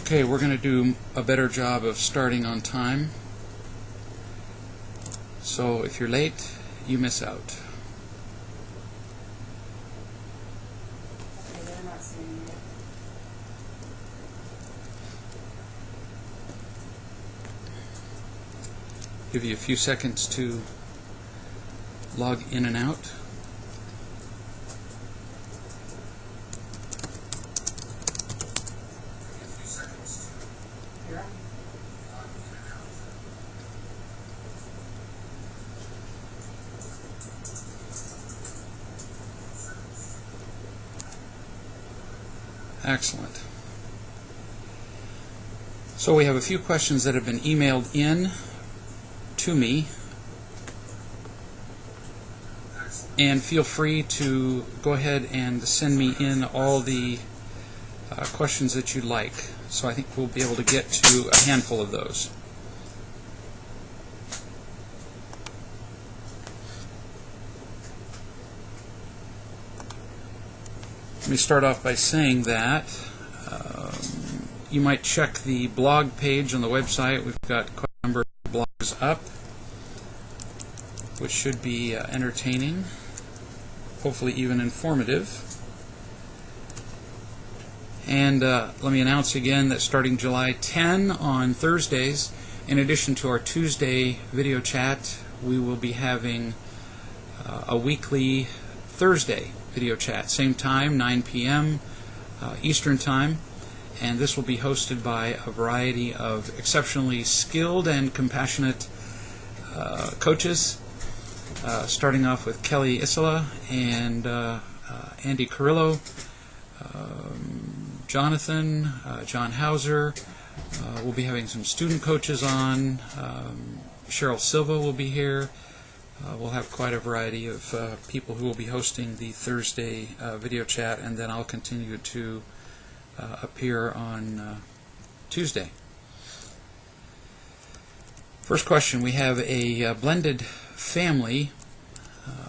Okay, we're going to do a better job of starting on time. So if you're late, you miss out. Okay, they're not seeing it. Give you a few seconds to log in and out. Here. Excellent. So we have a few questions that have been emailed in to me, and feel free to go ahead and send me in all the questions that you'd like. So I think we'll be able to get to a handful of those. Let me start off by saying that you might check the blog page on the website. We've got quite a number of blogs up, which should be entertaining, hopefully even informative. And let me announce again that starting July 10 on Thursdays, in addition to our Tuesday video chat, we will be having a weekly Thursday video chat, same time, 9 p.m. Eastern Time, and this will be hosted by a variety of exceptionally skilled and compassionate coaches, starting off with Kelly Isola and Andy Carrillo, Jonathan, John Hauser. We'll be having some student coaches on. Cheryl Silva will be here. We'll have quite a variety of people who will be hosting the Thursday video chat, and then I'll continue to appear on Tuesday. First question, we have a blended family.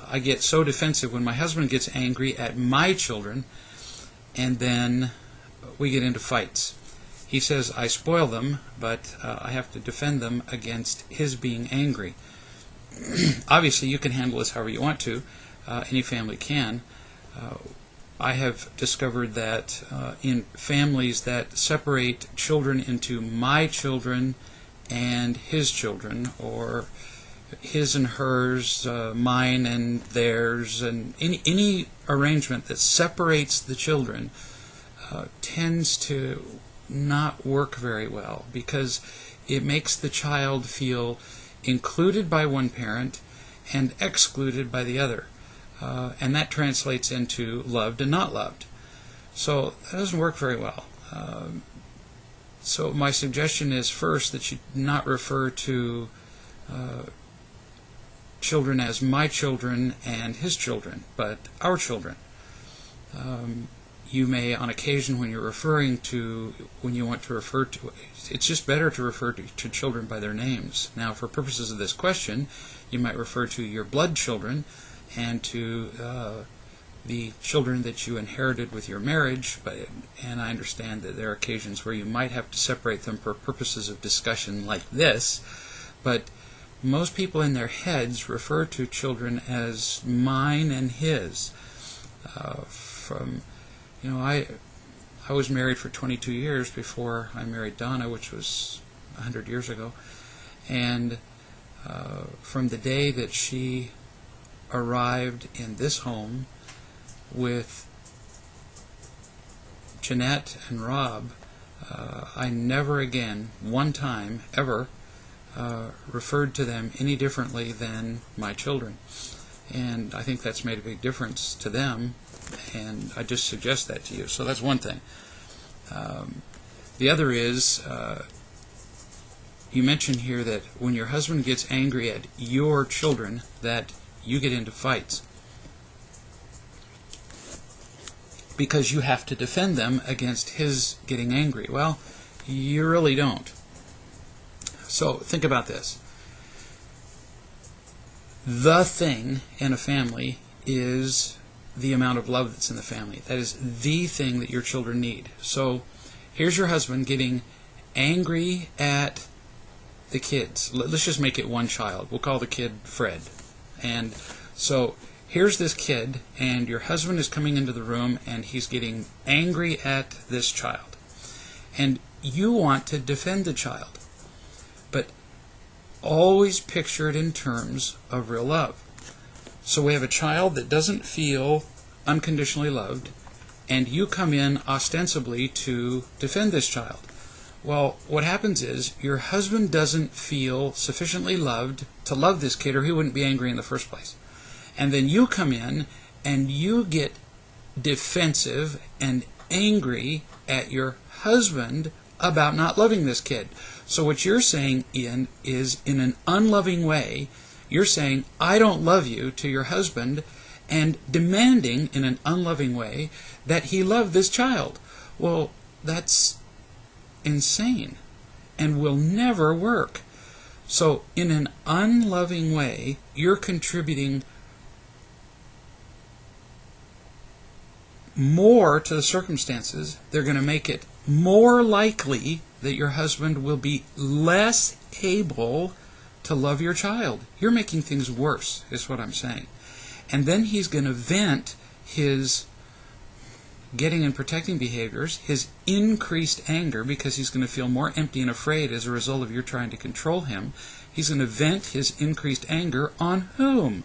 I get so defensive when my husband gets angry at my children, and then we get into fights. He says I spoil them, but I have to defend them against his being angry. Obviously, you can handle this however you want to. Any family can. I have discovered that in families that separate children into my children and his children, or his and hers, mine and theirs, and any arrangement that separates the children tends to not work very well, because it makes the child feel included by one parent and excluded by the other. And that translates into loved and not loved. So that doesn't work very well. So my suggestion is first that you not refer to children as my children and his children, but our children. You may, on occasion, when you're referring to, when you want to refer to, it's just better to refer to children by their names. Now, for purposes of this question, you might refer to your blood children and to the children that you inherited with your marriage, and I understand that there are occasions where you might have to separate them for purposes of discussion like this, but most people in their heads refer to children as mine and his. I was married for 22 years before I married Donna, which was 100 years ago, and from the day that she arrived in this home with Jeanette and Rob, I never again, one time, ever, referred to them any differently than my children. And I think that's made a big difference to them, and I just suggest that to you. So that's one thing. The other is, you mentioned here that when your husband gets angry at your children, that you get into fights because you have to defend them against his getting angry. Well, you really don't. So think about this. The thing in a family is the amount of love that's in the family. That is the thing that your children need. So here's your husband getting angry at the kids. Let's just make it one child. We'll call the kid Fred. And so here's this kid, and your husband is coming into the room, and he's getting angry at this child. And you want to defend the child. But always picture it in terms of real love. So we have a child that doesn't feel unconditionally loved, and you come in ostensibly to defend this child. Well, what happens is your husband doesn't feel sufficiently loved to love this kid, or he wouldn't be angry in the first place. And then you come in and you get defensive and angry at your husband about not loving this kid. So what you're saying, Ian, is in an unloving way, you're saying, I don't love you, to your husband, and demanding in an unloving way that he love this child. Well, that's insane and will never work. So in an unloving way, you're contributing more to the circumstances. They're going to make it more likely that your husband will be less able to love your child. You're making things worse, is what I'm saying. And then he's going to vent his getting and protecting behaviors, his increased anger, because he's going to feel more empty and afraid as a result of your trying to control him. He's going to vent his increased anger on whom?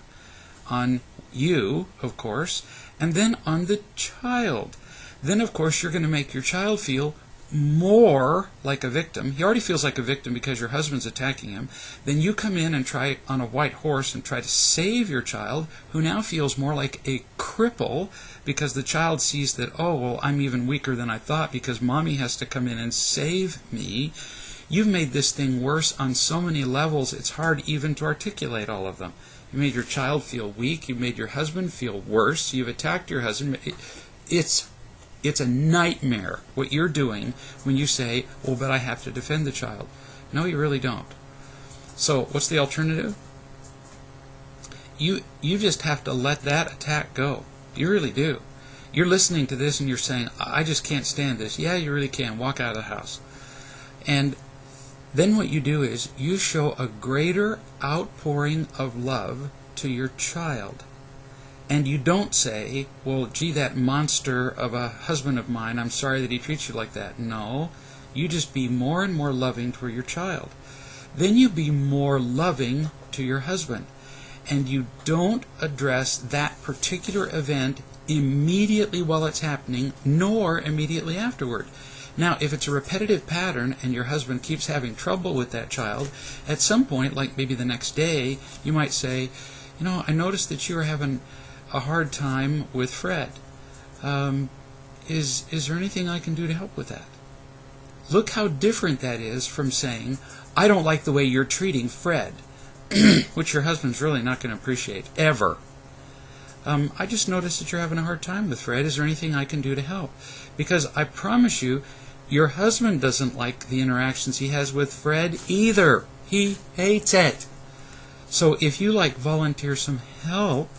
On you, of course, and then on the child. Then, of course, you're going to make your child feel more like a victim. He already feels like a victim because your husband's attacking him. Then you come in and try on a white horse and try to save your child, who now feels more like a cripple because the child sees that, oh, well, I'm even weaker than I thought because mommy has to come in and save me. You've made this thing worse on so many levels, it's hard even to articulate all of them. You made your child feel weak. You made your husband feel worse. You've attacked your husband. It's a nightmare what you're doing when you say, well, but I have to defend the child. No, you really don't. So what's the alternative? You just have to let that attack go. You really do. You're listening to this and you're saying, I just can't stand this. Yeah, you really can. Walk out of the house. And then what you do is you show a greater outpouring of love to your child. And you don't say, well, gee, that monster of a husband of mine, I'm sorry that he treats you like that. No, you just be more and more loving toward your child. Then you be more loving to your husband. And you don't address that particular event immediately while it's happening, nor immediately afterward. Now, if it's a repetitive pattern and your husband keeps having trouble with that child, at some point, like maybe the next day, you might say, you know, I noticed that you were having a hard time with Fred. Is there anything I can do to help with that? Look how different that is from saying, I don't like the way you're treating Fred, which your husband's really not going to appreciate, ever. I just noticed that you're having a hard time with Fred. Is there anything I can do to help? Because I promise you, your husband doesn't like the interactions he has with Fred either. He hates it. So if you volunteer some help,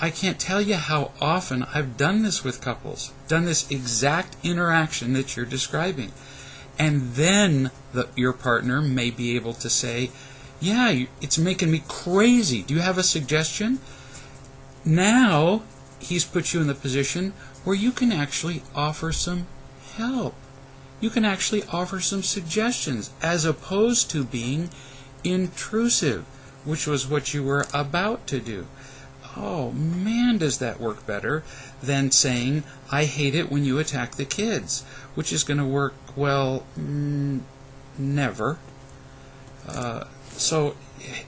I can't tell you how often I've done this with couples, done this exact interaction that you're describing. And then your partner may be able to say, yeah, it's making me crazy. Do you have a suggestion? Now he's put you in the position where you can actually offer some help. You can actually offer some suggestions as opposed to being intrusive, which was what you were about to do. Oh man, does that work better than saying, I hate it when you attack the kids, which is going to work, well, never. So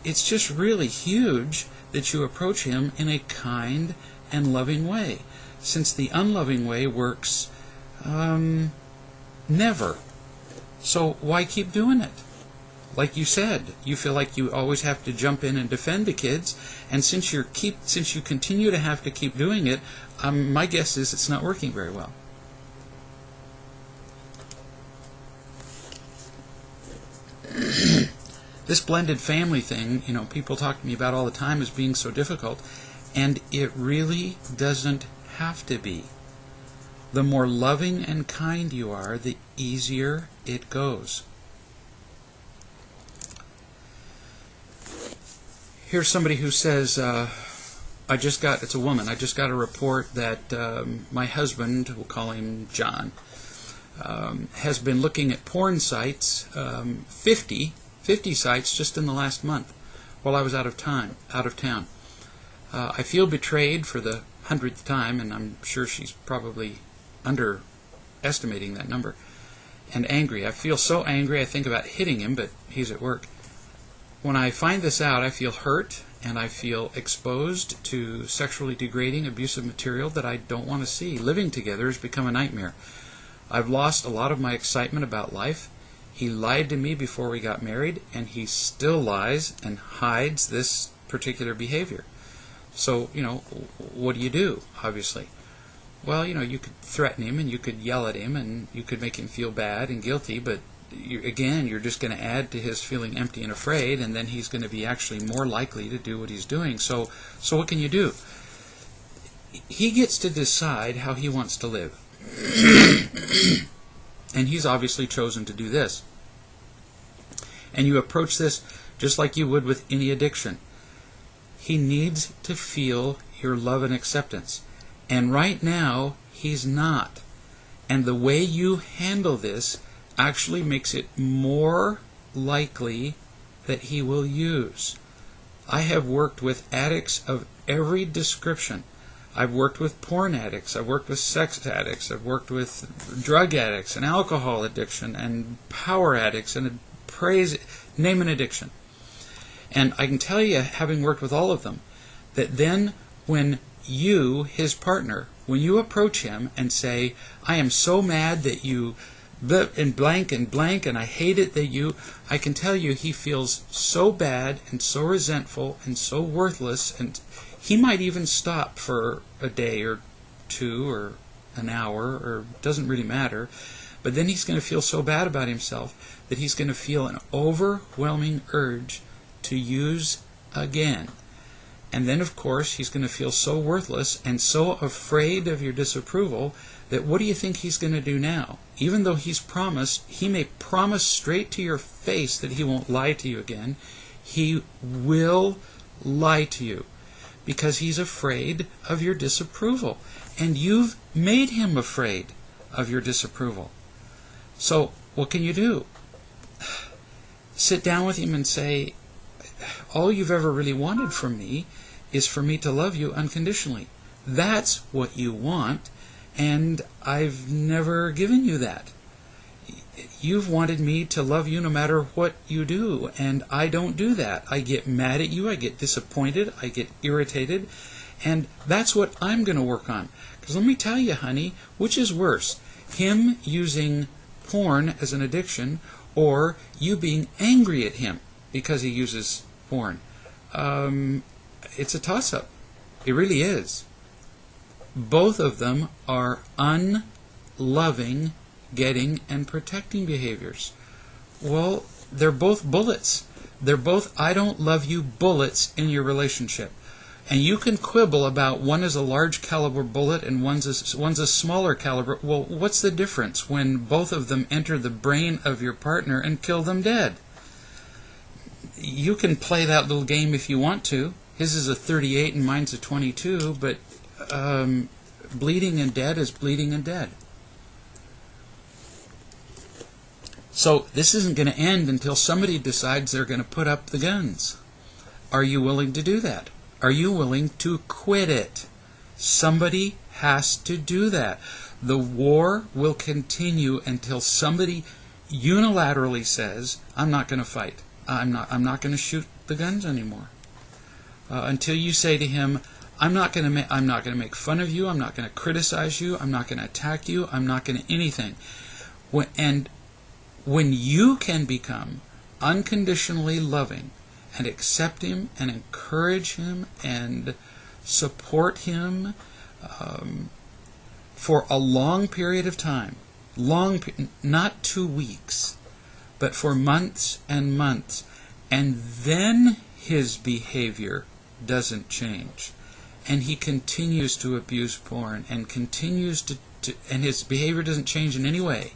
it's just really huge that you approach him in a kind and loving way, since the unloving way works never. So why keep doing it? Like you said, you feel like you always have to jump in and defend the kids, and since you continue to have to keep doing it, my guess is it's not working very well. This blended family thing, people talk to me about all the time as being so difficult, and it really doesn't have to be. the more loving and kind you are, the easier it goes. Here's somebody who says, it's a woman, I just got a report that my husband, we'll call him John, has been looking at porn sites, 50 sites just in the last month while I was out of town. I feel betrayed for the 100th time, and I'm sure she's probably underestimating that number, and angry. I feel so angry I think about hitting him, but he's at work. When I find this out, I feel hurt, and I feel exposed to sexually degrading, abusive material that I don't want to see. Living together has become a nightmare. I've lost a lot of my excitement about life. He lied to me before we got married, and he still lies and hides this particular behavior. So, what do? Obviously. Well, you could threaten him, and you could yell at him, and you could make him feel bad and guilty, but you're just going to add to his feeling empty and afraid, and then he's going to be actually more likely to do what he's doing. So what can you do? He gets to decide how he wants to live. And he's obviously chosen to do this. And you approach this just like you would with any addiction. He needs to feel your love and acceptance. And right now, he's not. And the way you handle this actually makes it more likely that he will use. I have worked with addicts of every description. I've worked with porn addicts, I've worked with sex addicts, I've worked with drug addicts and alcohol addiction and power addicts and name an addiction. And I can tell you, having worked with all of them, that then when you, his partner, when you approach him and say, I am so mad that you and blank and I hate it that you, I can tell you he feels so bad and so resentful and so worthless, and he might even stop for a day or two or an hour, or doesn't really matter, but then he's going to feel so bad about himself that he's going to feel an overwhelming urge to use again. And then, of course, he's going to feel so worthless and so afraid of your disapproval that what do you think he's going to do now? Even though he's promised, he may promise straight to your face that he won't lie to you again, he will lie to you because he's afraid of your disapproval. And you've made him afraid of your disapproval. So, what can you do? Sit down with him and say, all you've ever really wanted from me is for me to love you unconditionally. That's what you want, and I've never given you that. You've wanted me to love you no matter what you do, and I don't do that. I get mad at you, I get disappointed, I get irritated, and that's what I'm going to work on. Because let me tell you, honey, which is worse? Him using porn as an addiction, or you being angry at him because he uses porn? It's a toss-up. It really is. Both of them are unloving, getting, and protecting behaviors. Well, they're both bullets. They're both I don't love you bullets in your relationship. And you can quibble about one is a large caliber bullet and one's a smaller caliber. Well, what's the difference when both of them enter the brain of your partner and kill them dead? You can play that little game if you want to. His is a 38 and mine's a 22, but bleeding and dead is bleeding and dead. So this isn't going to end until somebody decides they're going to put up the guns. Are you willing to do that? Are you willing to quit it? Somebody has to do that. The war will continue until somebody unilaterally says, I'm not going to fight. I'm not going to shoot the guns anymore. Until you say to him, I'm not going to make fun of you. I'm not going to criticize you. I'm not going to attack you. I'm not going to anything. When you can become unconditionally loving and accept him and encourage him and support him for a long period of time, not 2 weeks, but for months and months, and then his behavior doesn't change, and he continues to abuse porn and continues and his behavior doesn't change in any way,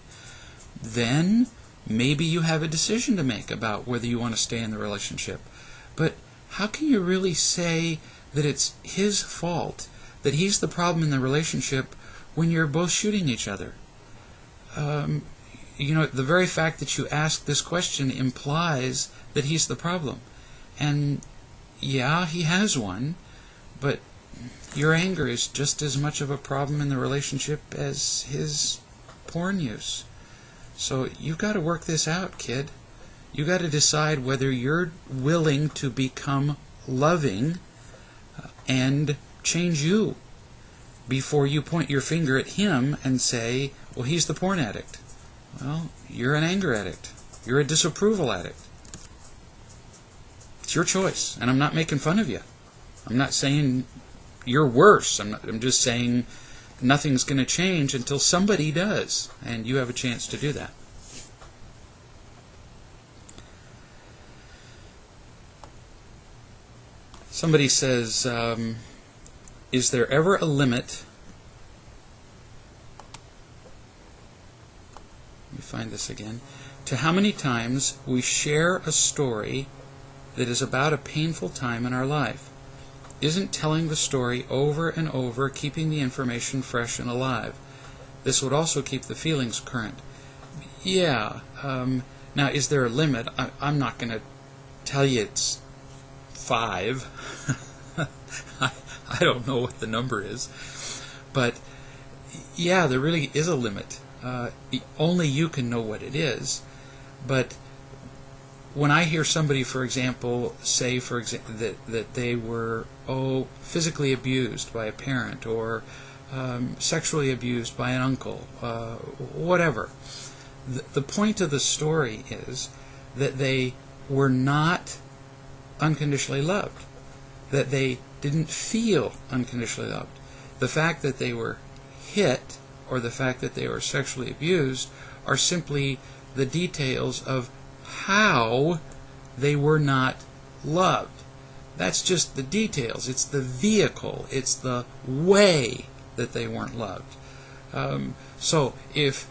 then maybe you have a decision to make about whether you want to stay in the relationship. But how can you really say that it's his fault, that he's the problem in the relationship, when you're both shooting each other? The very fact that you ask this question implies that he's the problem. And yeah, he has one, but your anger is just as much of a problem in the relationship as his porn use. So you've got to work this out, kid. You've got to decide whether you're willing to become loving and change you before you point your finger at him and say, well, he's the porn addict. Well, you're an anger addict. You're a disapproval addict. It's your choice, and I'm not making fun of you. I'm not saying you're worse. I'm just saying nothing's going to change until somebody does, and you have a chance to do that. Somebody says, is there ever a limit? Let me find this again. To how many times we share a story that is about a painful time in our life? Isn't telling the story over and over keeping the information fresh and alive? This would also keep the feelings current. Yeah. Now, is there a limit? I'm not going to tell you it's 5. I don't know what the number is. But, yeah, there really is a limit. Only you can know what it is. But when I hear somebody, for example, say that they were physically abused by a parent, or sexually abused by an uncle, whatever, the point of the story is that they were not unconditionally loved, that they didn't feel unconditionally loved. The fact that they were hit or the fact that they were sexually abused are simply the details of how they were not loved. That's just the details. It's the vehicle. It's the way that they weren't loved. So if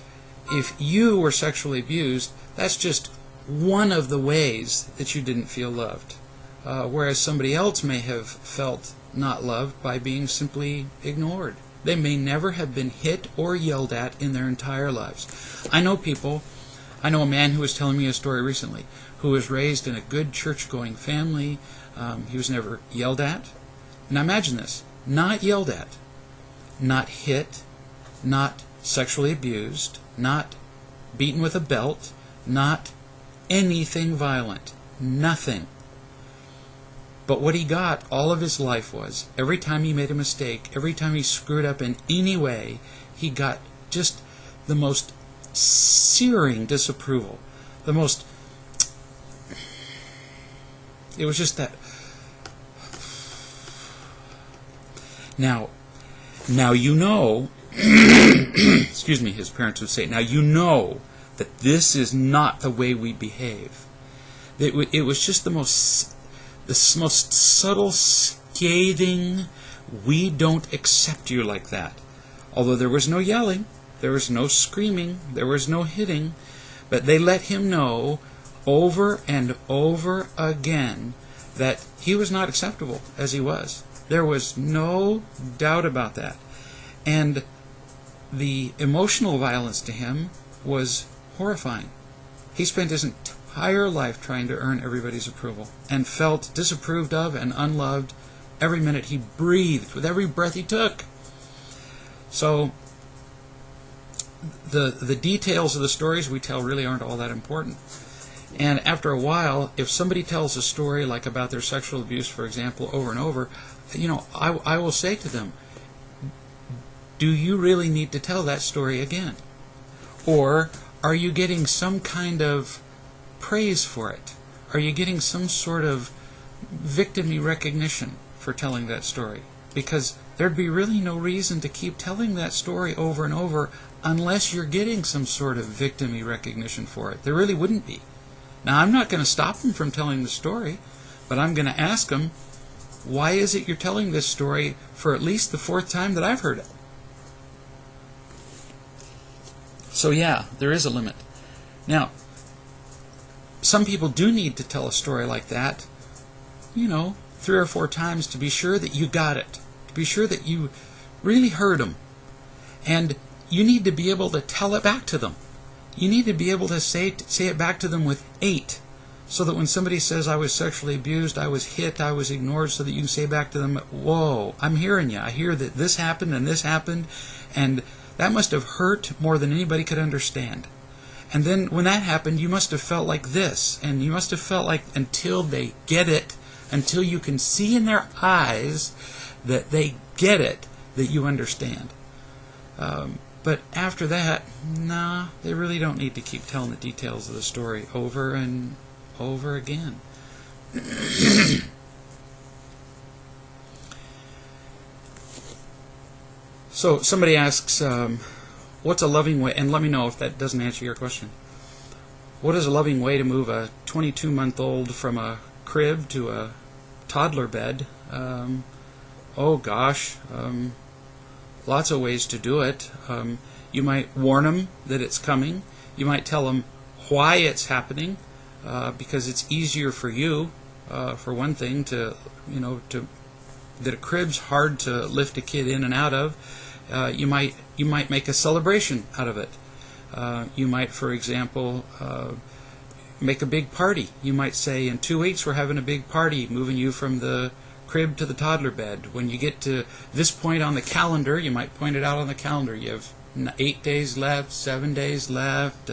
you were sexually abused, that's just one of the ways that you didn't feel loved. Whereas somebody else may have felt not loved by being simply ignored. They may never have been hit or yelled at in their entire lives. I know a man who was telling me a story recently, who was raised in a good church-going family. He was never yelled at. Now imagine this, not yelled at, not hit, not sexually abused, not beaten with a belt, not anything violent, nothing. But what he got all of his life was, every time he made a mistake, every time he screwed up in any way, he got just the most searing disapproval. It was just that. Now you know, excuse me, his parents would say, now you know that this is not the way we behave. It was just the most subtle, scathing, we don't accept you like that. Although there was no yelling, there was no screaming, there was no hitting, but they let him know over and over again that he was not acceptable as he was. There was no doubt about that. And the emotional violence to him was horrifying. He spent his entire life trying to earn everybody's approval and felt disapproved of and unloved every minute he breathed, with every breath he took. So the details of the stories we tell really aren't all that important. And after a while, if somebody tells a story like about their sexual abuse, for example, over and over, I will say to them, do you really need to tell that story again? Or are you getting some kind of praise for it? Are you getting some sort of victim-y recognition for telling that story? Because there'd be really no reason to keep telling that story over and over unless you're getting some sort of victim-y recognition for it. There really wouldn't be. Now, I'm not going to stop them from telling the story, but I'm going to ask them, why is it you're telling this story for at least the 4th time that I've heard it? So yeah, there is a limit. Now, some people do need to tell a story like that, 3 or 4 times to be sure that you got it, to be sure that you really heard them. And you need to be able to tell it back to them. You need to be able to say it back to them with 8, so that when somebody says, I was sexually abused, I was hit, I was ignored, so that you can say back to them, whoa, I'm hearing you. I hear that this happened, and that must have hurt more than anybody could understand. And then when that happened, you must have felt like this, and you must have felt like, until they get it, until you can see in their eyes that they get it, that you understand. But after that, nah, they really don't need to keep telling the details of the story over and over again. So somebody asks, what's a loving way, and let me know if that doesn't answer your question. What is a loving way to move a 22-month-old from a crib to a toddler bed? Oh gosh, lots of ways to do it. You might warn them that it's coming. You might tell them why it's happening, because it's easier for you, for one thing, that a crib's hard to lift a kid in and out of. You might make a celebration out of it. You might, for example, make a big party. You might say, in 2 weeks we're having a big party, moving you from the crib to the toddler bed. When you get to this point on the calendar, you might point it out on the calendar. You have 8 days left, 7 days left.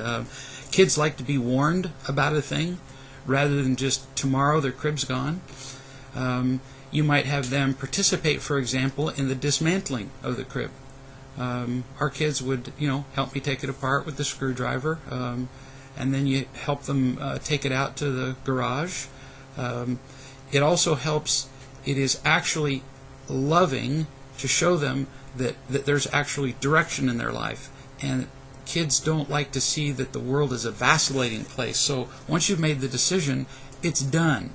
Kids like to be warned about a thing rather than just tomorrow their crib's gone. You might have them participate, for example, in the dismantling of the crib. Our kids would, help me take it apart with the screwdriver, and then you help them take it out to the garage. It also helps. It is actually loving to show them that there's actually direction in their life. And kids don't like to see that the world is a vacillating place. So once you've made the decision, it's done.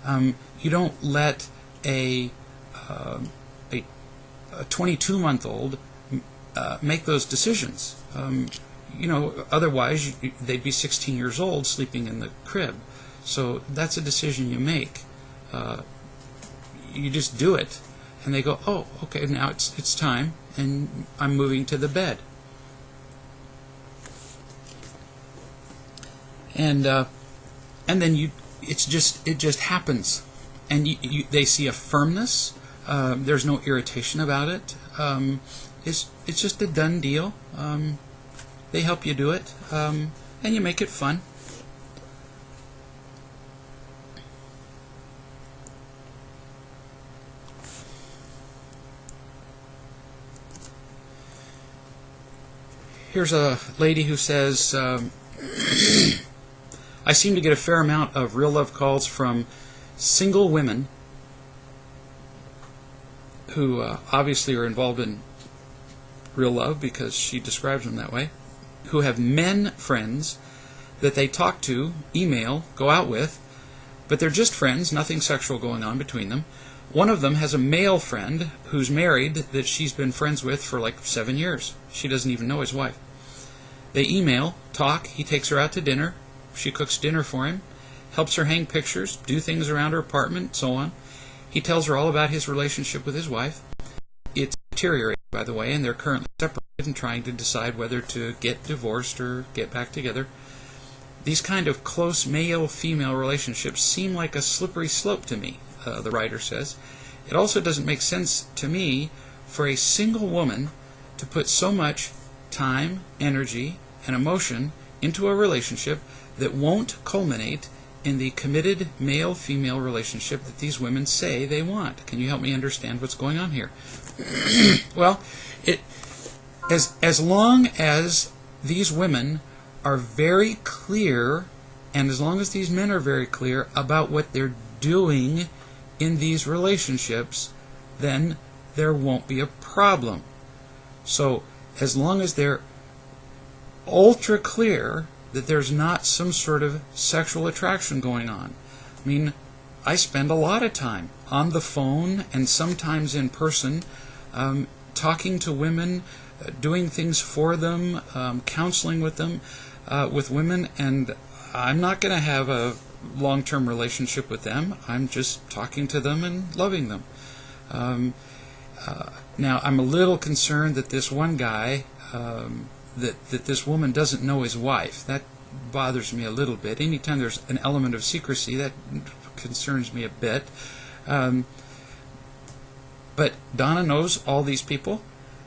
You don't let a 22-month-old make those decisions. Otherwise they'd be 16 years old sleeping in the crib. So that's a decision you make. You just do it, and they go, oh, okay, now it's time, and I'm moving to the bed. And then it just happens, and they see a firmness. There's no irritation about it. It's just a done deal. They help you do it, and you make it fun. Here's a lady who says, I seem to get a fair amount of real love calls from single women who obviously are involved in real love, because she describes them that way, who have men friends that they talk to, email, go out with, but they're just friends, nothing sexual going on between them. One of them has a male friend who's married that she's been friends with for like 7 years. She doesn't even know his wife. They email, talk, he takes her out to dinner, she cooks dinner for him, helps her hang pictures, do things around her apartment, so on. He tells her all about his relationship with his wife. It's deteriorating, by the way, and they're currently separated and trying to decide whether to get divorced or get back together. These kind of close male-female relationships seem like a slippery slope to me, the writer says. It also doesn't make sense to me for a single woman to put so much time, energy, and emotion into a relationship that won't culminate in the committed male-female relationship that these women say they want. Can you help me understand what's going on here? Well, as long as these women are very clear, and as long as these men are very clear about what they're doing in these relationships, then there won't be a problem. So as long as they're ultra clear that there's not some sort of sexual attraction going on. I mean, I spend a lot of time on the phone and sometimes in person talking to women doing things for them, counseling with them, with women, and I'm not going to have a long-term relationship with them. I'm just talking to them and loving them. Now, I'm a little concerned that this one guy, that this woman doesn't know his wife. That bothers me a little bit. Anytime there's an element of secrecy, that concerns me a bit. But Donna knows all these people.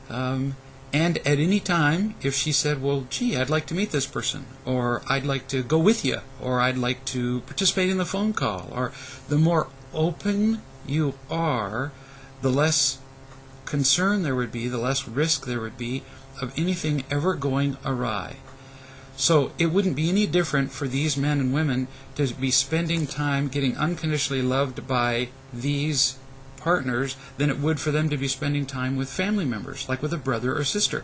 And at any time, if she said, well, gee, I'd like to meet this person, or I'd like to go with you, or I'd like to participate in the phone call, or the more open you are, the less concern there would be, the less risk there would be of anything ever going awry. So it wouldn't be any different for these men and women to be spending time getting unconditionally loved by these partners than it would for them to be spending time with family members, like with a brother or sister.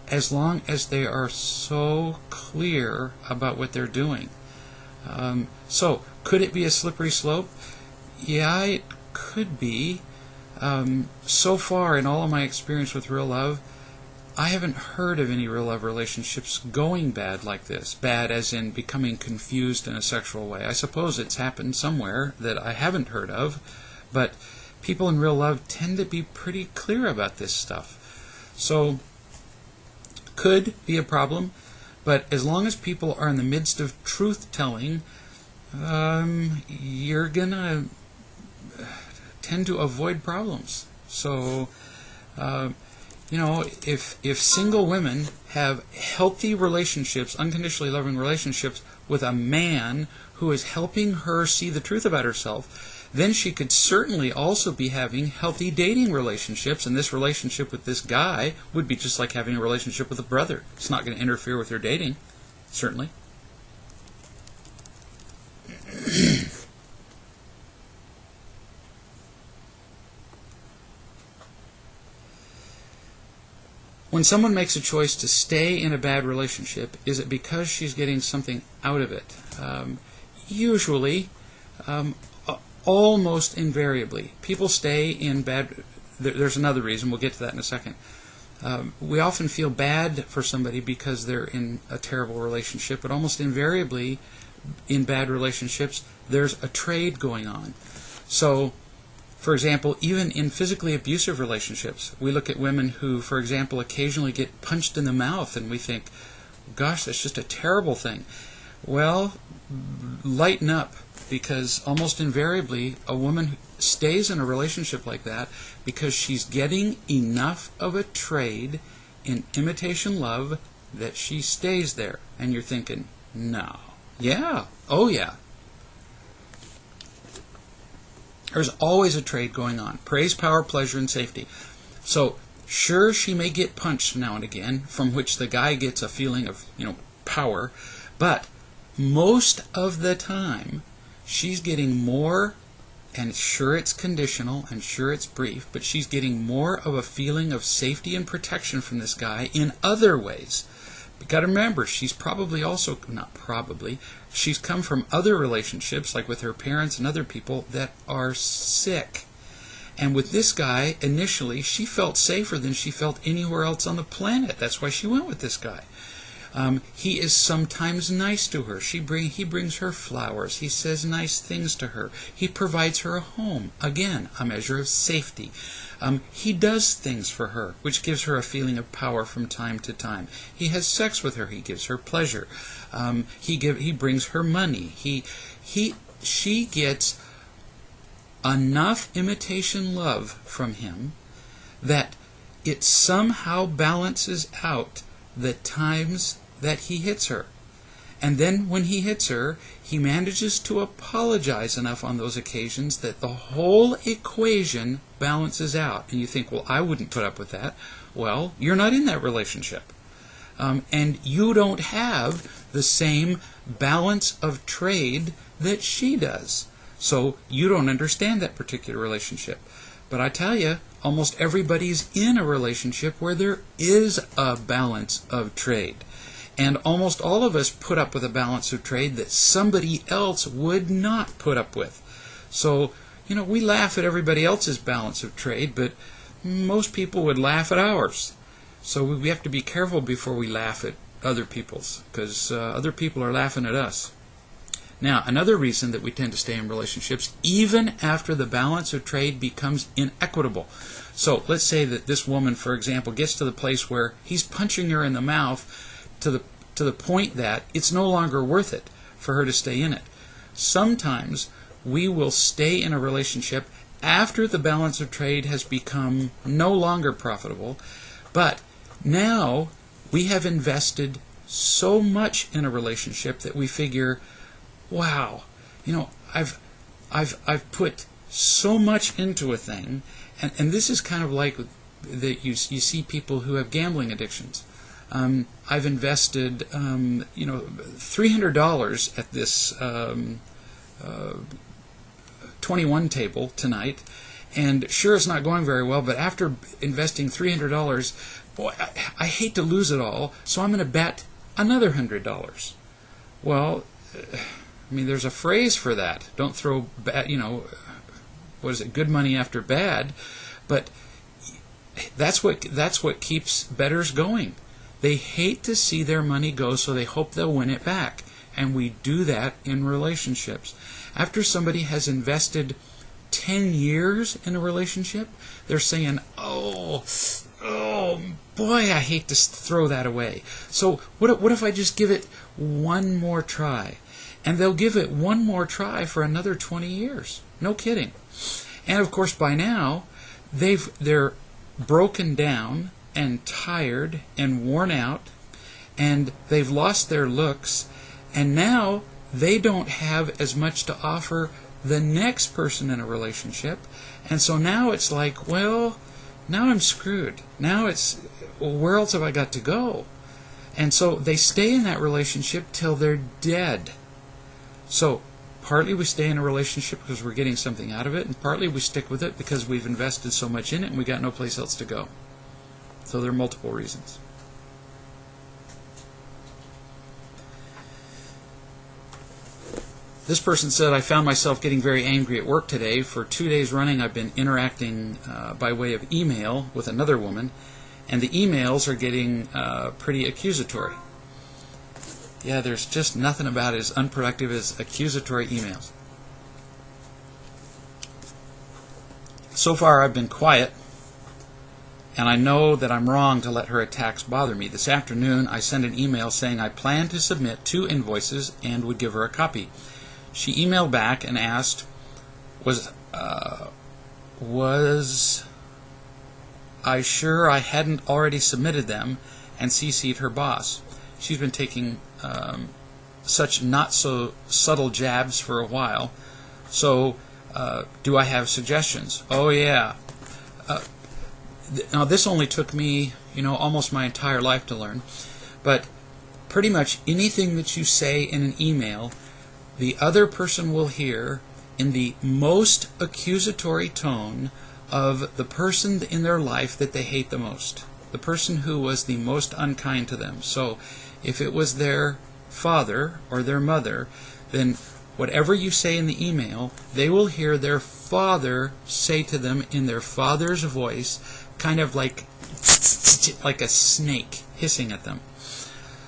As long as they are so clear about what they're doing. So, could it be a slippery slope? Yeah, it could be. So far, in all of my experience with real love, I haven't heard of any real love relationships going bad like this. Bad as in becoming confused in a sexual way. I suppose it's happened somewhere that I haven't heard of, but people in real love tend to be pretty clear about this stuff. So, could be a problem, but as long as people are in the midst of truth-telling, you're going to tend to avoid problems. So, if single women have healthy relationships, unconditionally loving relationships with a man who is helping her see the truth about herself, then she could certainly also be having healthy dating relationships, and this relationship with this guy would be just like having a relationship with a brother. It's not going to interfere with her dating, certainly. When someone makes a choice to stay in a bad relationship, is it because she's getting something out of it? Usually, almost invariably, people stay in bad... There's another reason, we'll get to that in a second. We often feel bad for somebody because they're in a terrible relationship, but almost invariably, in bad relationships, there's a trade going on. So, for example, even in physically abusive relationships, we look at women who, for example, occasionally get punched in the mouth, and we think, gosh, that's just a terrible thing. Well, lighten up, because almost invariably a woman stays in a relationship like that because she's getting enough of a trade in imitation love that she stays there. And you're thinking, no. Yeah. Oh, yeah. There's always a trade going on. Praise, power, pleasure, and safety. So, sure, she may get punched now and again, from which the guy gets a feeling of, power, but most of the time, she's getting more, and sure it's conditional, and sure it's brief, but she's getting more of a feeling of safety and protection from this guy in other ways. You've got to remember, she's probably also, not probably, she's come from other relationships, like with her parents and other people, that are sick. And with this guy, initially, she felt safer than she felt anywhere else on the planet. That's why she went with this guy. He is sometimes nice to her. He brings her flowers. He says nice things to her. He provides her a home. Again, a measure of safety. He does things for her, which gives her a feeling of power from time to time. He has sex with her. He gives her pleasure. He brings her money. She gets enough imitation love from him that it somehow balances out the times that he hits her. And then when he hits her, he manages to apologize enough on those occasions that the whole equation balances out. And you think, well, I wouldn't put up with that. Well, you're not in that relationship. And you don't have the same balance of trade that she does. So you don't understand that particular relationship. But I tell you, almost everybody's in a relationship where there is a balance of trade. And almost all of us put up with a balance of trade that somebody else would not put up with. So, we laugh at everybody else's balance of trade, but most people would laugh at ours. So we have to be careful before we laugh at other people's, because other people are laughing at us. Now, another reason that we tend to stay in relationships, even after the balance of trade becomes inequitable. So let's say that this woman, for example, gets to the place where he's punching her in the mouth to the point that it's no longer worth it for her to stay in it. Sometimes we will stay in a relationship after the balance of trade has become no longer profitable, but now we have invested so much in a relationship that we figure, wow, I've put so much into a thing, and this is kind of like that you see people who have gambling addictions. I've invested $300 at this 21 table tonight, and sure, it's not going very well, but after investing $300, boy, I hate to lose it all, so I'm going to bet another $100. Well, there's a phrase for that. Don't throw bad, what is it, good money after bad, but that's what keeps bettors going. They hate to see their money go, so they hope they'll win it back. And we do that in relationships. After somebody has invested 10 years in a relationship, they're saying, oh boy, I hate to throw that away. So what if I just give it one more try? And they'll give it one more try for another 20 years. No kidding. And of course, by now, they're broken down and tired and worn out, and they've lost their looks, and now they don't have as much to offer the next person in a relationship, and so now it's like, well, now I'm screwed. Now it's, well, where else have I got to go? And so they stay in that relationship till they're dead. So partly we stay in a relationship because we're getting something out of it, and partly we stick with it because we've invested so much in it and we got no place else to go. So there are multiple reasons. This person said, I found myself getting very angry at work today. For 2 days running, I've been interacting by way of email with another woman, and the emails are getting pretty accusatory. Yeah, there's just nothing about it as unproductive as accusatory emails. So far, I've been quiet, and I know that I'm wrong to let her attacks bother me. This afternoon, I sent an email saying I plan to submit 2 invoices and would give her a copy. She emailed back and asked, was I sure I hadn't already submitted them, and CC'd her boss. She's been taking such not-so-subtle jabs for a while. So, do I have suggestions? Oh, yeah. Now, this only took me, almost my entire life to learn. But pretty much anything that you say in an email, the other person will hear in the most accusatory tone of the person in their life that they hate the most, the person who was the most unkind to them. So if it was their father or their mother, then whatever you say in the email, they will hear their father say to them in their father's voice, kind of like a snake hissing at them.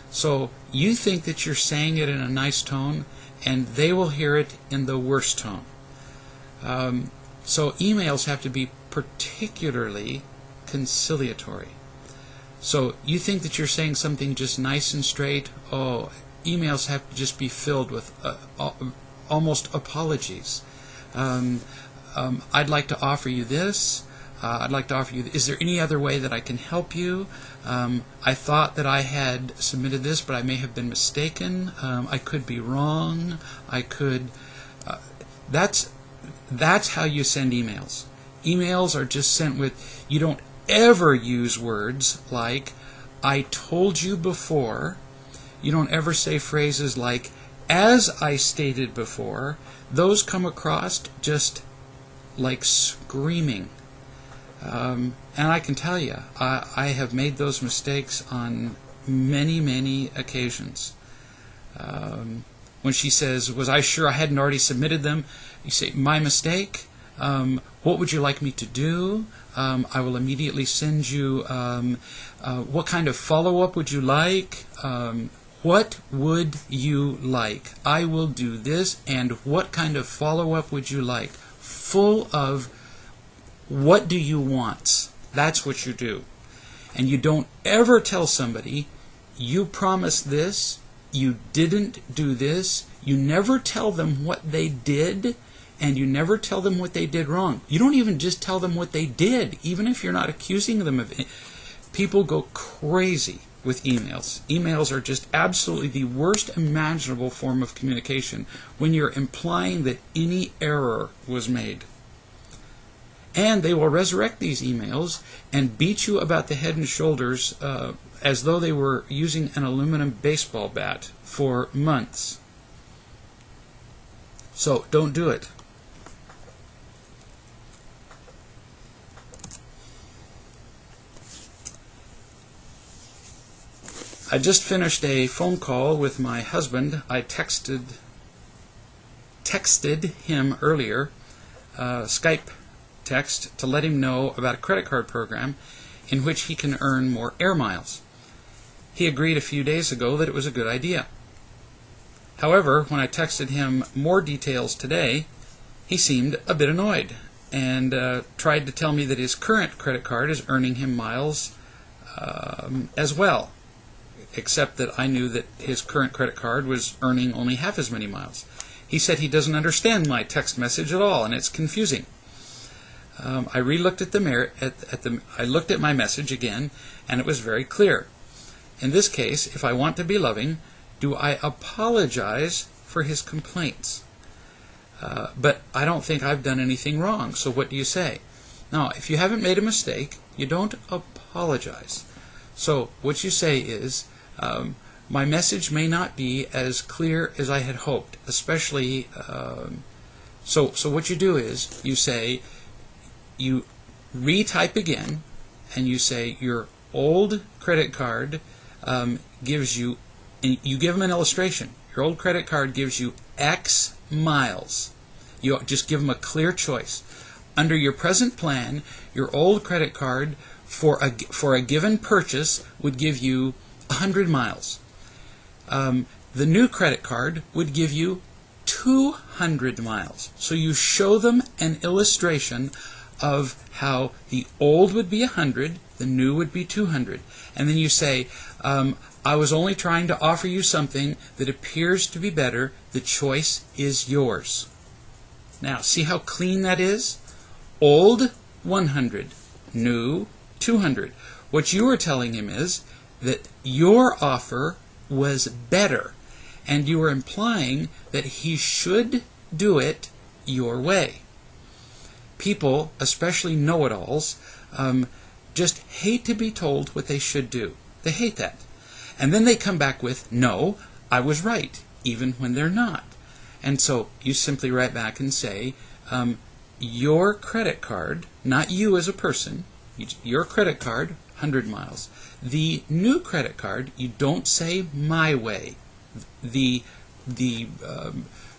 So you think that you're saying it in a nice tone, and they will hear it in the worst tone. So emails have to be particularly conciliatory. So you think that you're saying something just nice and straight. Oh, emails have to just be filled with almost apologies. I'd like to offer you this. I'd like to offer you, is there any other way that I can help you? I thought that I had submitted this, but I may have been mistaken. I could be wrong. I could... That's how you send emails. Emails are just sent with... You don't ever use words like, I told you before. You don't ever say phrases like, as I stated before. Those come across just like screaming. And I can tell you, I have made those mistakes on many, many occasions. When she says, was I sure I hadn't already submitted them? You say, my mistake? What would you like me to do? I will immediately send you. What kind of follow-up would you like? What would you like? I will do this, and what kind of follow-up would you like? Full of what do you want? That's what you do. And you don't ever tell somebody, you promised this, you didn't do this. You never tell them what they did, and you never tell them what they did wrong. You don't even just tell them what they did, even if you're not accusing them of it. People go crazy with emails. Emails are just absolutely the worst imaginable form of communication when you're implying that any error was made. And they will resurrect these emails and beat you about the head and shoulders as though they were using an aluminum baseball bat for months. So don't do it. I just finished a phone call with my husband. I texted him earlier, Skype text, to let him know about a credit card program in which he can earn more air miles. He agreed a few days ago that it was a good idea. However, when I texted him more details today, he seemed a bit annoyed and tried to tell me that his current credit card is earning him miles as well, except that I knew that his current credit card was earning only half as many miles. He said he doesn't understand my text message at all, and it's confusing. I re-looked at I looked at my message again, and it was very clear. In this case, if I want to be loving, do I apologize for his complaints? But I don't think I've done anything wrong, so what do you say? Now, if you haven't made a mistake, you don't apologize. So what you say is, my message may not be as clear as I had hoped, especially, so what you do is, you say, you retype again, and you say your old credit card gives you, and you give them an illustration. Your old credit card gives you X miles. You just give them a clear choice. Under your present plan, your old credit card for a given purchase would give you 100 miles. The new credit card would give you 200 miles. So you show them an illustration of how the old would be 100, the new would be 200. And then you say, I was only trying to offer you something that appears to be better. The choice is yours. Now, see how clean that is? Old, 100. New, 200. What you are telling him is that your offer was better, and you are implying that he should do it your way. People, especially know-it-alls, just hate to be told what they should do. They hate that. And then they come back with, no, I was right, even when they're not. And so you simply write back and say, your credit card, not you as a person, your credit card, 100 miles. The new credit card, you don't say my way. The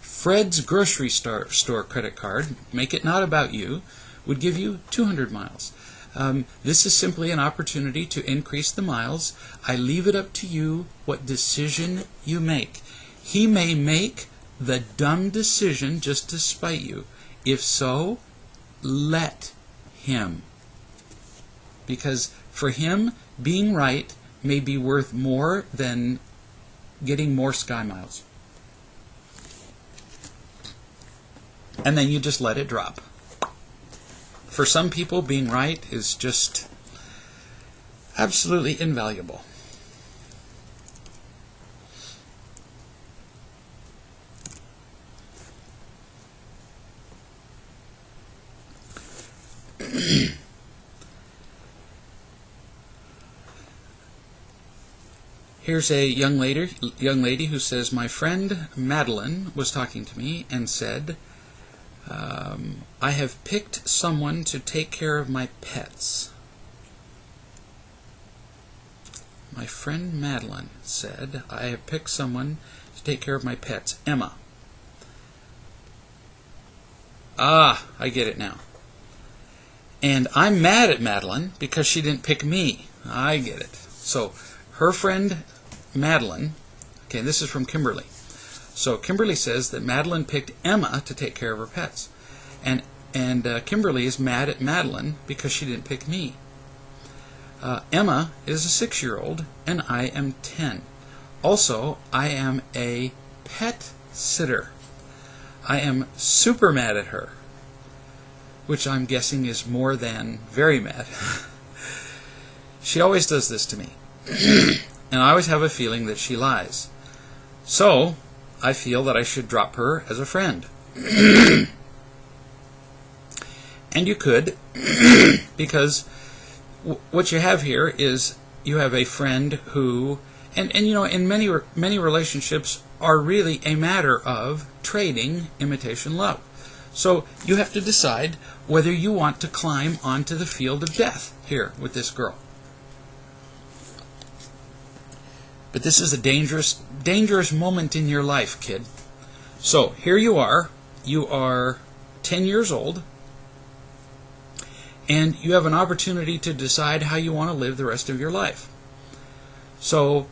Fred's grocery store credit card, make it not about you, would give you 200 miles. This is simply an opportunity to increase the miles. I leave it up to you what decision you make. He may make the dumb decision just to spite you. If so, let him. Because for him, being right may be worth more than getting more sky miles. And then you just let it drop. For some people, being right is just absolutely invaluable. Here's a young lady who says, my friend Madeline was talking to me and said, I have picked someone to take care of my pets. My friend Madeline said, I have picked someone to take care of my pets. Emma. Ah, I get it now. And I'm mad at Madeline because she didn't pick me. I get it. So her friend Madeline, okay, this is from Kimberly. So Kimberly says that Madeline picked Emma to take care of her pets. And Kimberly is mad at Madeline because she didn't pick me. Emma is a 6-year-old and I am 10. Also, I am a pet sitter. I am super mad at her, which I'm guessing is more than very mad. She always does this to me. And I always have a feeling that she lies. So, I feel that I should drop her as a friend. And you could, because what you have here is you have a friend who, and you know, in many relationships are really a matter of trading imitation love. So you have to decide whether you want to climb onto the field of death here with this girl. But this is a dangerous moment in your life, kid. So here you are 10 years old, and you have an opportunity to decide how you want to live the rest of your life. So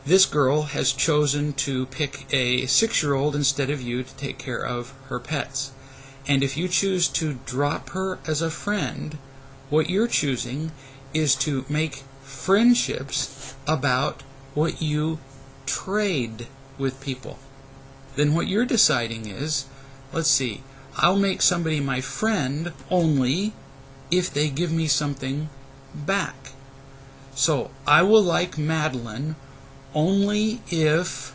this girl has chosen to pick a 6-year-old instead of you to take care of her pets. And if you choose to drop her as a friend, what you're choosing is to make friendships about what you trade with people. Then what you're deciding is, let's see, I'll make somebody my friend only if they give me something back. So I will like Madeline only if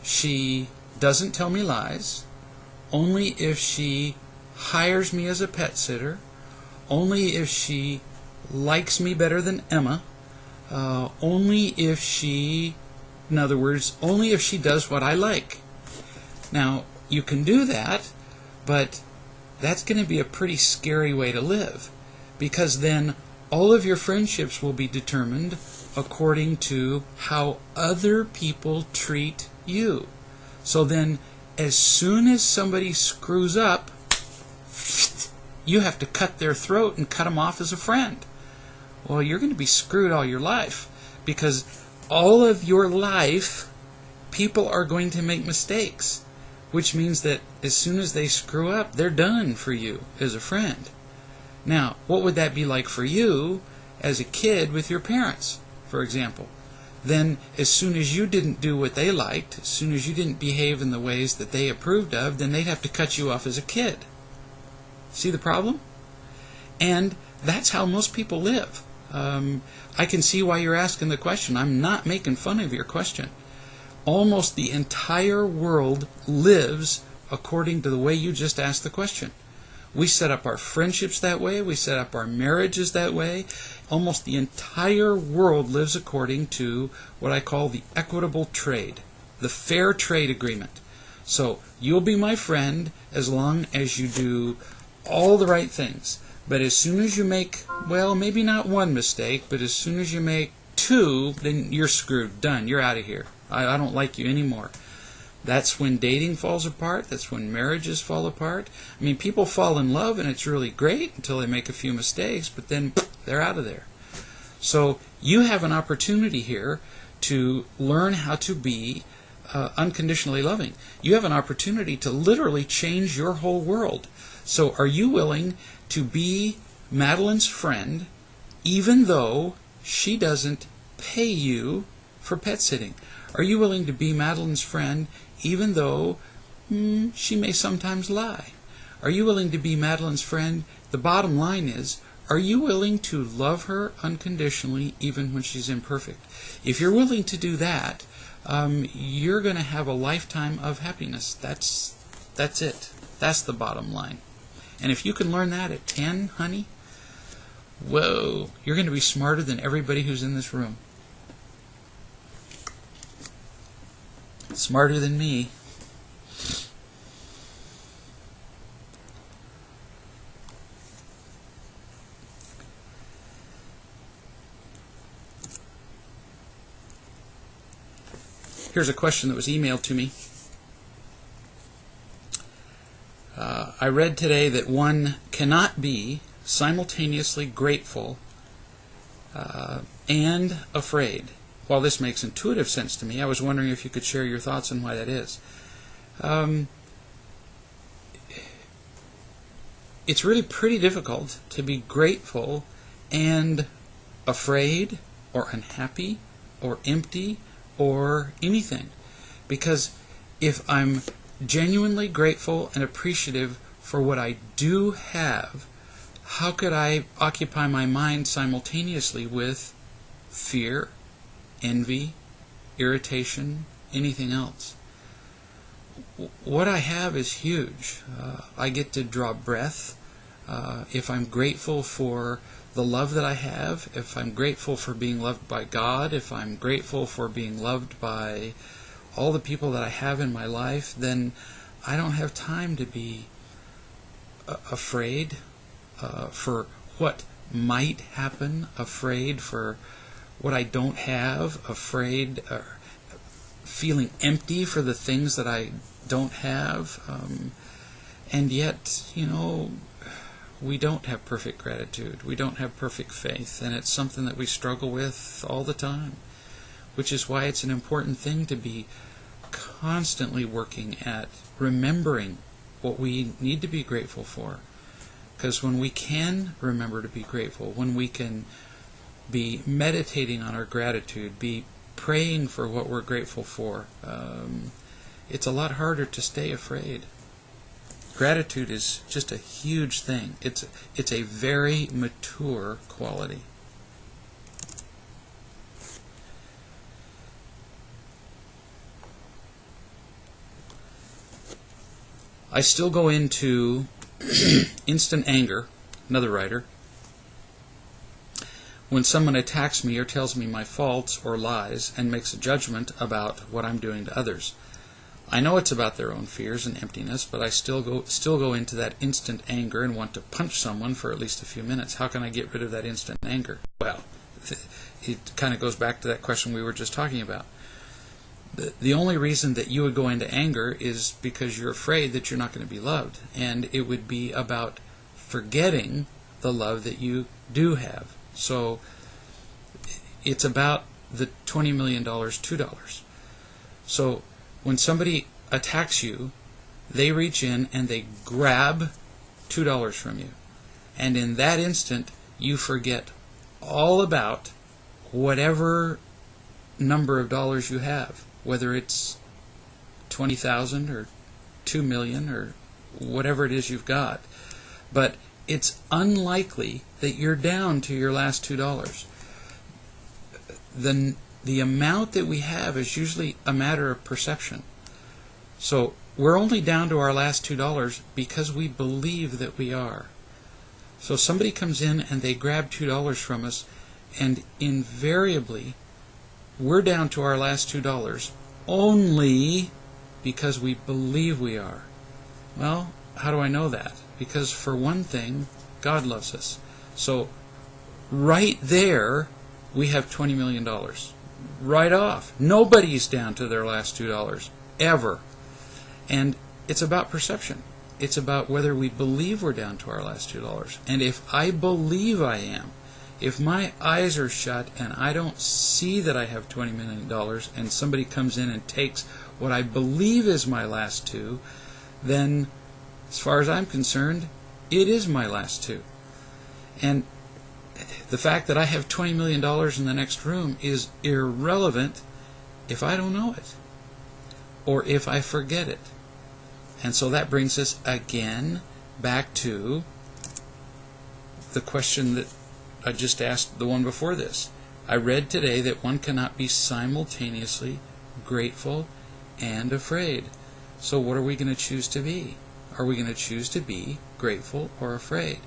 she doesn't tell me lies, only if she hires me as a pet sitter, only if she likes me better than Emma, only if she, in other words, only if she does what I like. Now, you can do that, but that's going to be a pretty scary way to live, because then all of your friendships will be determined according to how other people treat you. So then, as soon as somebody screws up, you have to cut their throat and cut them off as a friend. Well, you're going to be screwed all your life, because all of your life, people are going to make mistakes, which means that as soon as they screw up, they're done for you as a friend. Now, what would that be like for you as a kid with your parents, for example? Then, as soon as you didn't do what they liked, as soon as you didn't behave in the ways that they approved of, then they'd have to cut you off as a kid. See the problem? And that's how most people live. I can see why you're asking the question. I'm not making fun of your question. Almost the entire world lives according to the way you just asked the question. We set up our friendships that way. We set up our marriages that way. Almost the entire world lives according to what I call the equitable trade, the fair trade agreement. So you'll be my friend as long as you do all the right things. But as soon as you make, well, maybe not one mistake, but as soon as you make 2, then you're screwed. Done. You're out of here. I don't like you anymore. That's when dating falls apart. That's when marriages fall apart. I mean, people fall in love and it's really great until they make a few mistakes, but then they're out of there. So you have an opportunity here to learn how to be unconditionally loving. You have an opportunity to literally change your whole world. So are you willing to be Madeline's friend even though she doesn't pay you for pet sitting? Are you willing to be Madeline's friend even though she may sometimes lie? Are you willing to be Madeline's friend? The bottom line is, are you willing to love her unconditionally even when she's imperfect? If you're willing to do that, you're going to have a lifetime of happiness. That's it. That's the bottom line. And if you can learn that at 10, honey, whoa, you're going to be smarter than everybody who's in this room. Smarter than me. Here's a question that was emailed to me. I read today that one cannot be simultaneously grateful and afraid. While this makes intuitive sense to me, I was wondering if you could share your thoughts on why that is. It's really pretty difficult to be grateful and afraid or unhappy or empty or anything. Because if I'm genuinely grateful and appreciative for what I do have, how could I occupy my mind simultaneously with fear, envy, irritation, anything else? What I have is huge. I get to draw breath. If I'm grateful for the love that I have, if I'm grateful for being loved by God, if I'm grateful for being loved by all the people that I have in my life, then I don't have time to be afraid for what might happen, afraid for what I don't have, afraid, feeling empty for the things that I don't have. And yet, we don't have perfect gratitude. We don't have perfect faith. And it's something that we struggle with all the time, which is why it's an important thing to be constantly working at remembering what we need to be grateful for. Because when we can remember to be grateful, when we can be meditating on our gratitude, be praying for what we're grateful for, it's a lot harder to stay afraid. Gratitude is just a huge thing. It's a very mature quality. I still go into instant anger, another writer, when someone attacks me or tells me my faults or lies and makes a judgment about what I'm doing to others. I know it's about their own fears and emptiness, but I still go into that instant anger and want to punch someone for at least a few minutes. How can I get rid of that instant anger? Well, it kind of goes back to that question we were just talking about. The only reason that you would go into anger is because you're afraid that you're not going to be loved. And it would be about forgetting the love that you do have. So it's about the $20 million $2. So when somebody attacks you, they reach in and they grab $2 from you. And in that instant, you forget all about whatever number of dollars you have, whether it's 20,000 or 2 million or whatever it is you've got. But it's unlikely that you're down to your last $2. The amount that we have is usually a matter of perception. So we're only down to our last $2 because we believe that we are. So somebody comes in and they grab $2 from us, and invariably we're down to our last $2 only because we believe we are. Well, how do I know that? Because for one thing, God loves us. So right there, we have $20 million. Right off. Nobody's down to their last $2, ever. And it's about perception. It's about whether we believe we're down to our last $2. And if I believe I am, if my eyes are shut and I don't see that I have $20 million and somebody comes in and takes what I believe is my last $2, then as far as I'm concerned, it is my last $2. And the fact that I have $20 million in the next room is irrelevant if I don't know it or if I forget it. And so that brings us again back to the question that I just asked the one before this. I read today that one cannot be simultaneously grateful and afraid. So what are we going to choose to be? Are we going to choose to be grateful or afraid?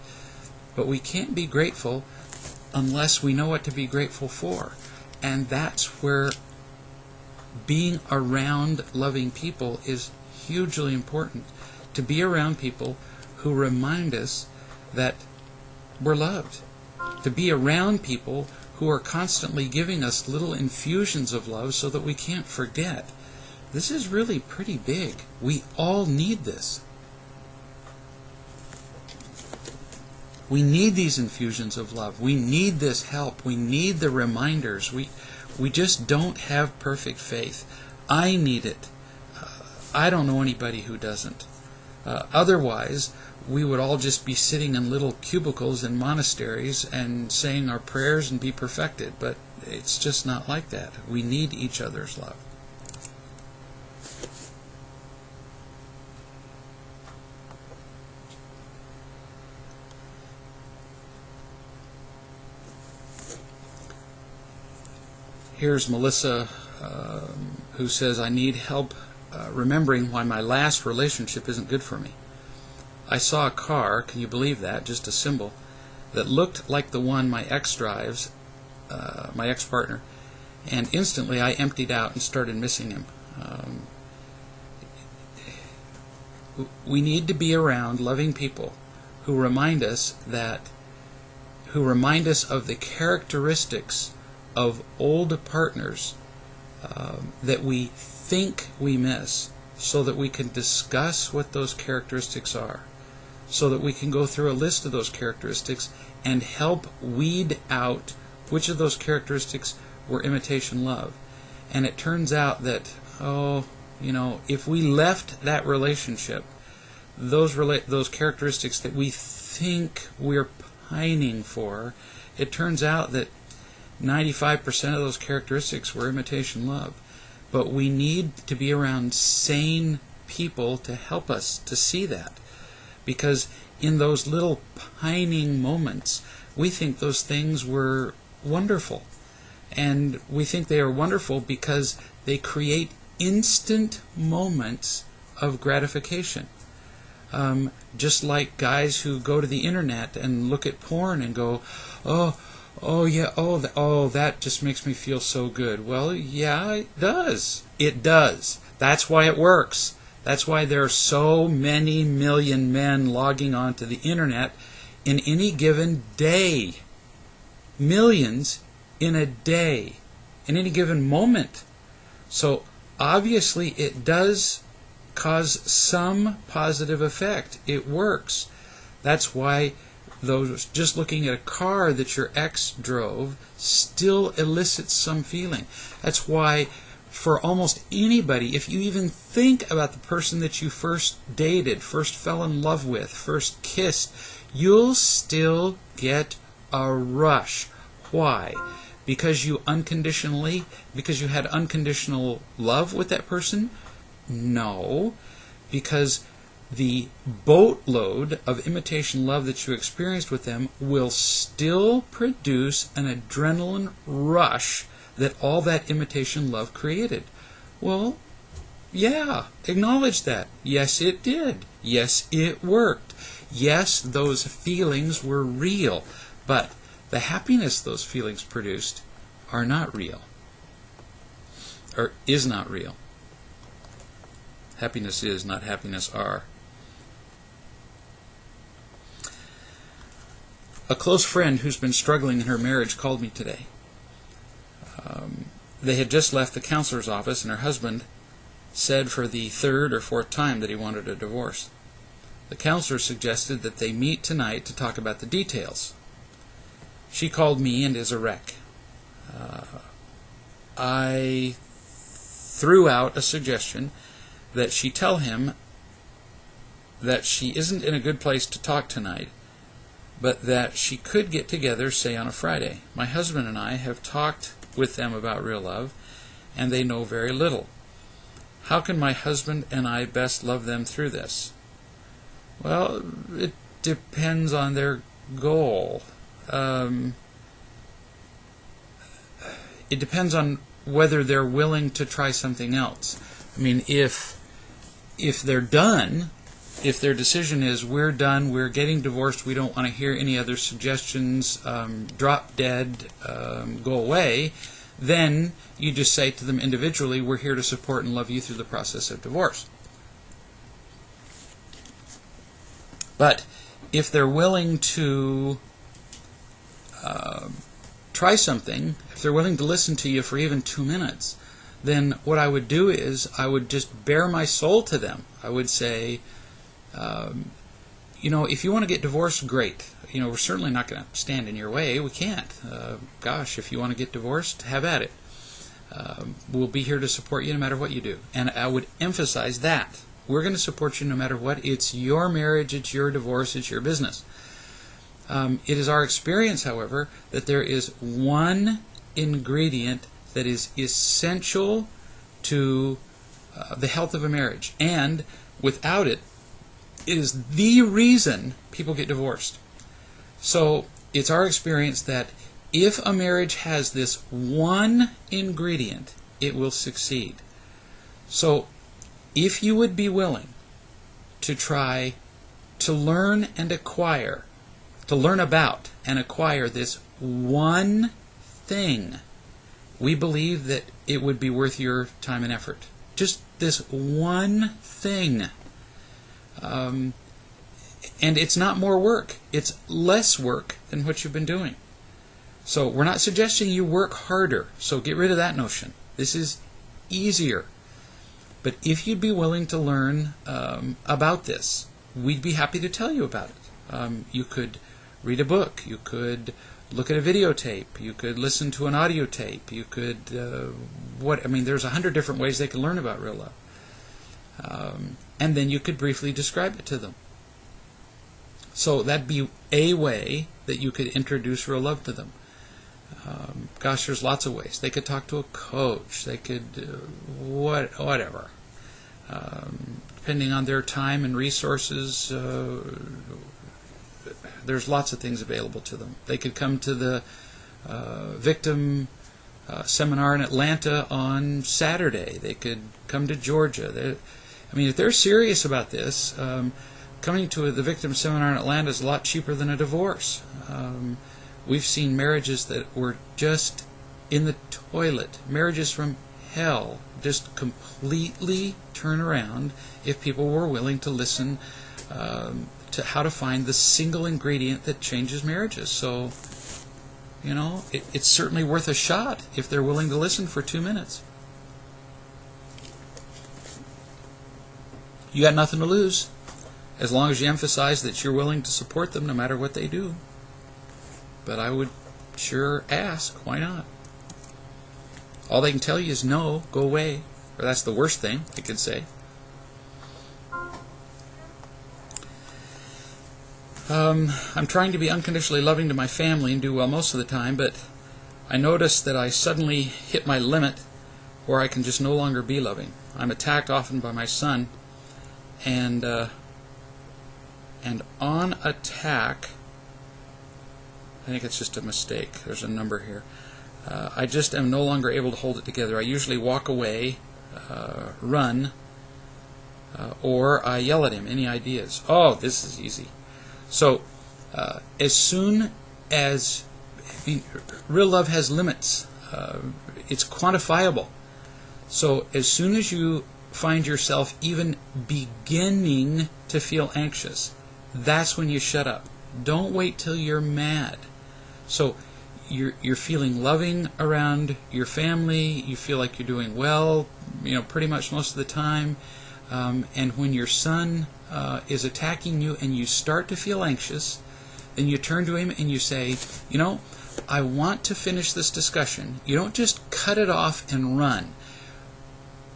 But we can't be grateful unless we know what to be grateful for. And that's where being around loving people is hugely important. To be around people who remind us that we're loved. To be around people who are constantly giving us little infusions of love so that we can't forget. This is really pretty big. We all need this. We need these infusions of love. We need this help. We need the reminders. We just don't have perfect faith. I need it. I don't know anybody who doesn't. Otherwise, we would all just be sitting in little cubicles in monasteries and saying our prayers and be perfected. But it's just not like that. We need each other's love. Here's Melissa, who says, I need help remembering why my last relationship isn't good for me. I saw a car, can you believe that, just a symbol, that looked like the one my ex drives, my ex-partner, and instantly I emptied out and started missing him. We need to be around loving people who remind us of the characteristics of old partners that we think we miss, so that we can discuss what those characteristics are, so that we can go through a list of those characteristics and help weed out which of those characteristics were imitation love. And it turns out that, if we left that relationship, those characteristics that we think we're pining for, it turns out that 95% of those characteristics were imitation love. But we need to be around sane people to help us to see that. Because in those little pining moments, we think those things were wonderful. And we think they are wonderful because they create instant moments of gratification. Just like guys who go to the internet and look at porn and go, that just makes me feel so good. Well, yeah, it does. It does. That's why it works. That's why there are so many million men logging onto the internet in any given day. Millions in a day. In any given moment. So obviously it does cause some positive effect. It works. That's why just looking at a car that your ex drove still elicits some feeling. That's why for almost anybody, if you even think about the person that you first dated, first fell in love with, first kissed, you'll still get a rush. Why? Because you had unconditional love with that person? No. Because the boatload of imitation love that you experienced with them will still produce an adrenaline rush that all that imitation love created. Well, yeah, acknowledge that. Yes, it did. Yes, it worked. Yes, those feelings were real. But the happiness those feelings produced are not real. Or is not real. Happiness is, not happiness are. A close friend who's been struggling in her marriage called me today. They had just left the counselor's office, and her husband said for the third or fourth time that he wanted a divorce. The counselor suggested that they meet tonight to talk about the details. She called me and is a wreck. I threw out a suggestion that she tell him that she isn't in a good place to talk tonight, but that she could get together, say, on a Friday. My husband and I have talked with them about real love, and they know very little. How can my husband and I best love them through this? Well, it depends on their goal. It depends on whether they're willing to try something else. I mean, if they're done, if their decision is, we're done, we're getting divorced, we don't want to hear any other suggestions, drop dead, go away, then you just say to them individually, we're here to support and love you through the process of divorce. But if they're willing to try something, if they're willing to listen to you for even 2 minutes, then what I would do is I would just bare my soul to them. I would say, if you want to get divorced, great. We're certainly not going to stand in your way. We can't. Gosh, if you want to get divorced, have at it. We'll be here to support you no matter what you do. And I would emphasize that. We're going to support you no matter what. It's your marriage, it's your divorce, it's your business. It is our experience, however, that there is one ingredient that is essential to the health of a marriage. And without it, it is the reason people get divorced. So it's our experience that if a marriage has this one ingredient, it will succeed. So if you would be willing to try to learn and acquire, to learn about and acquire this one thing, we believe that it would be worth your time and effort. Just this one thing. And it's not more work. It's less work than what you've been doing. So we're not suggesting you work harder. So get rid of that notion. This is easier. But if you'd be willing to learn about this, we'd be happy to tell you about it. You could read a book. You could look at a videotape. You could listen to an audio tape. You could, there's 100 different ways they can learn about real love. And then you could briefly describe it to them. So that'd be a way that you could introduce real love to them. There's lots of ways. They could talk to a coach. They could whatever. Depending on their time and resources, there's lots of things available to them. They could come to the victim seminar in Atlanta on Saturday. They could come to Georgia. If they're serious about this, coming to the victim seminar in Atlanta is a lot cheaper than a divorce. We've seen marriages that were just in the toilet, marriages from hell, just completely turn around if people were willing to listen to how to find the single ingredient that changes marriages. So, it's certainly worth a shot if they're willing to listen for 2 minutes. You got nothing to lose, as long as you emphasize that you're willing to support them no matter what they do. But I would sure ask, why not? All they can tell you is no, go away. Or that's the worst thing they could say. I'm trying to be unconditionally loving to my family and do well most of the time, but I notice that I suddenly hit my limit where I can just no longer be loving. I'm attacked often by my son, and on attack, I think it's just a mistake. There's a number here. I just am no longer able to hold it together. I usually walk away, run, or I yell at him. Any ideas? Oh, this is easy. So, as soon as real love has limits, it's quantifiable. So, as soon as you find yourself even beginning to feel anxious, that's when you shut up. Don't wait till you're mad. So, you're feeling loving around your family. You feel like you're doing well, pretty much most of the time. And when your son is attacking you and you start to feel anxious, then you turn to him and you say, I want to finish this discussion. You don't just cut it off and run.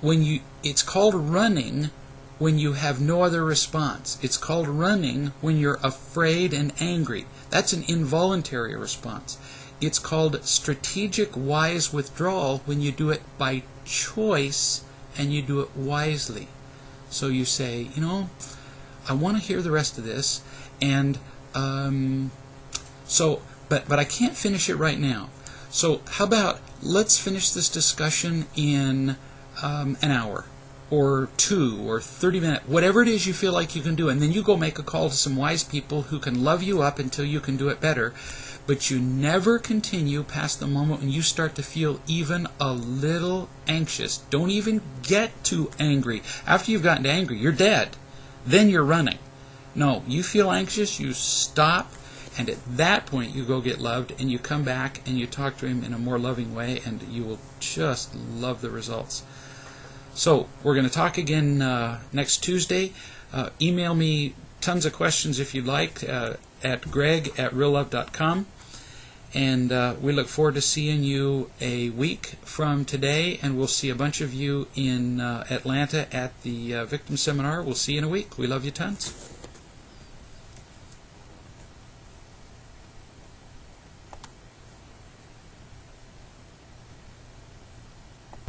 It's called running when you have no other response. It's called running when you're afraid and angry. That's an involuntary response. It's called strategic wise withdrawal when you do it by choice and you do it wisely. So you say, I want to hear the rest of this, and but I can't finish it right now. So how about let's finish this discussion in an hour, or 2, or 30 minutes, whatever it is you feel like you can do, and then you go make a call to some wise people who can love you up until you can do it better. But you never continue past the moment when you start to feel even a little anxious. Don't even get too angry. After you've gotten angry, you're dead. Then you're running. No, you feel anxious, you stop, and at that point you go get loved, and you come back and you talk to him in a more loving way, and you will just love the results. So we're going to talk again next Tuesday. Email me tons of questions if you'd like at greg@reallove.com. And we look forward to seeing you a week from today, and we'll see a bunch of you in Atlanta at the Victim Seminar. We'll see you in a week. We love you tons.